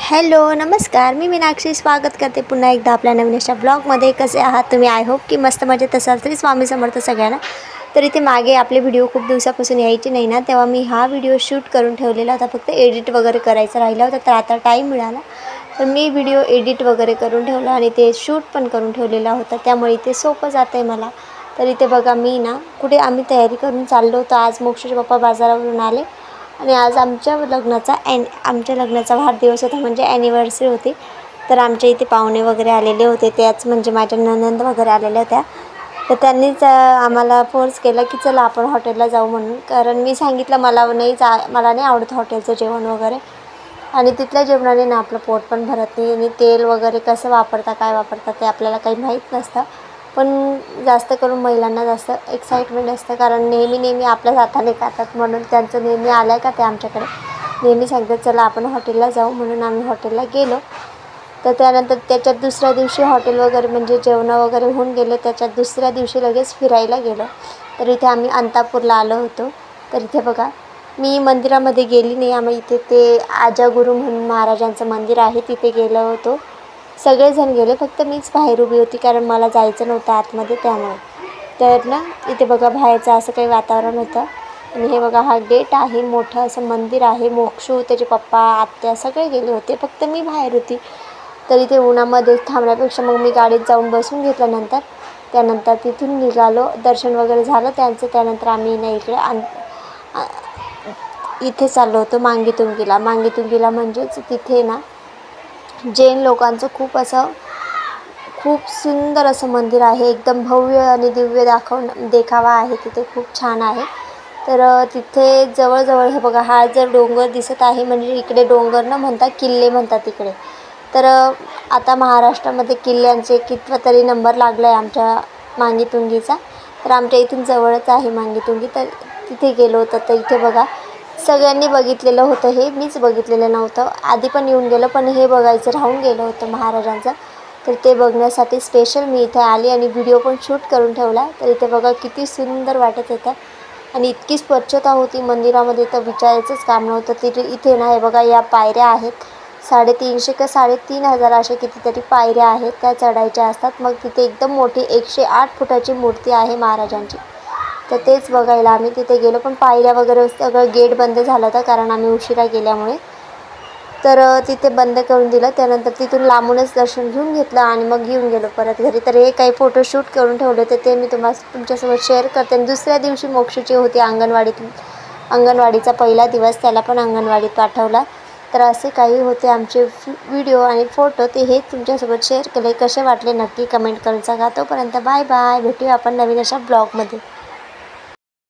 Hello नमस्कार, मी मीनाक्षी स्वागत करते पुन्हा एकदा आपल्या नवीन अशा ब्लॉगमध्ये. कसे आहात तुम्ही? आय होप की मस्त मजेत असाल. तरी स्वामी समर्थ सगळ्यांना. तर इथे मागे आपले व्हिडिओ खूप दिवसापासून यायचे नाही ना, तेव्हा मी हा व्हिडिओ शूट करून ठेवलेला होता. फक्त एडिट वगैरे करायचा राहिला होता, तर आता टाईम मिळाला तर मी व्हिडिओ एडिट वगैरे करून ठेवला आणि ते शूट पण करून ठेवलेला होता. त्यामुळे इथे सोपं जातं आहे मला. तर इथे बघा मी ना कुठे आम्ही तयारी करून चाललो होतो. आज मोक्षचे पप्पा बाजारावरून आले आणि आज आमच्या लग्नाचा वाढदिवस होता, म्हणजे ॲनिव्हर्सरी होती. तर आमच्या इथे पाहुणे वगैरे आलेले होते, त्याच म्हणजे माझ्या नणंद वगैरे आलेल्या होत्या. तर त्यांनीच आम्हाला फोर्स केला की चला आपण हॉटेलला जाऊ म्हणून. कारण मी सांगितलं मला नाही आवडत हॉटेलचं जेवण वगैरे, आणि तिथल्या जेवणाने ना आपलं पोट पण भरत नाही आणि तेल वगैरे कसं वापरता काय वापरतात ते आपल्याला काही माहीत नसतं. पण जास्त करून महिलांना जास्त एक्साइटमेंट असतं, कारण नेहमी आपल्याच हाताने खातात. म्हणून त्यांचं नेहमी आलं का ते आमच्याकडे नेहमी सांगतात चला आपण हॉटेलला जाऊ. म्हणून आम्ही हॉटेलला गेलो. तर त्यानंतर त्याच्यात दुसऱ्या दिवशी हॉटेल वगैरे म्हणजे जेवणं वगैरे होऊन गेले. त्याच्यात दुसऱ्या दिवशी लगेच फिरायला गेलो. तर इथे आम्ही अंतापूरला आलो होतो. तर इथे बघा मी मंदिरामध्ये गेली नाही. आम्ही इथे ते आजागुरु म्हणून महाराजांचं मंदिर आहे, तिथे गेलो होतो. सगळेजण गेले, फक्त मीच बाहेर उभी होती कारण मला जायचं नव्हतं आतमध्ये, त्यामुळे. तर ना इथे बघा बाहेरचं असं काही वातावरण होतं. आणि हे बघा हा गेट आहे, मोठं असं मंदिर आहे. मोक्षू, त्याचे पप्पा, आत्या सगळे गेले होते, फक्त मी बाहेर होती. तर इथे उन्हामध्ये थांबण्यापेक्षा मग मी गाडीत जाऊन बसून घेतलं. त्यानंतर तिथून निघालो. दर्शन वगैरे झालं त्यांचं. त्यानंतर आम्ही ना इथे चाललो होतो मांगीतुंगीला. मांगीतुंगीला म्हणजेच तिथे ना जैन लोकांचं खूप सुंदर असं मंदिर आहे. एकदम भव्य आणि दिव्य देखावा आहे तिथे, खूप छान आहे. तर तिथे जवळजवळ हे बघा हा जर डोंगर दिसत आहे, म्हणजे इकडे डोंगर न म्हणता किल्ले म्हणतात इकडे. तर आता महाराष्ट्रामध्ये किल्ल्यांचे कितवा तरी नंबर लागला आहे आमच्या मांगीतुंगीचा. तर आमच्या इथून जवळच आहे मांगीतुंगी. तर तिथे गेलो होतो. तर इथे बघा सगळ्यांनी बघितलेलं होतं, हे मीच बघितलेलं नव्हतं. आधी पण येऊन गेलो, पण हे बघायचं राहून गेलं होतं महाराजांचं. तर ते बघण्यासाठी स्पेशल मी इथे आली आणि व्हिडिओ पण शूट करून ठेवला. तर इथे बघा किती सुंदर वाटत होतं आणि इतकी स्वच्छता होती मंदिरामध्ये तर विचारायचंच काम नव्हतं. इथे ना हे बघा या पायऱ्या आहेत. 350 का 3,500 अशा कितीतरी पायऱ्या आहेत, त्या चढायच्या असतात. मग तिथे एकदम मोठी 108 फुटाची मूर्ती आहे महाराजांची. तर तेच बघायला आम्ही तिथे गेलो, पण पायऱ्या वगैरे सगळं गेट बंद झालं होतं कारण आम्ही उशिरा गेल्यामुळे. तर तिथे बंद करून दिलं. त्यानंतर तिथून लांबूनच दर्शन घेऊन घेतलं आणि मग घेऊन गेलो परत घरी. तर हे काही फोटोशूट करून ठेवले होते, ते मी तुमच्यासोबत शेअर करते. आणि दुसऱ्या दिवशी मोक्षीची होती अंगणवाडीचा पहिला दिवस, त्याला पण अंगणवाडीत पाठवला. तर असे काही होते आमचे व्हिडिओ आणि फोटो, ते हे तुमच्यासोबत शेअर केले. कसे वाटले नक्की कमेंट करून सांगा. तोपर्यंत बाय बाय, भेटूया आपण नवीन अशा ब्लॉगमध्ये.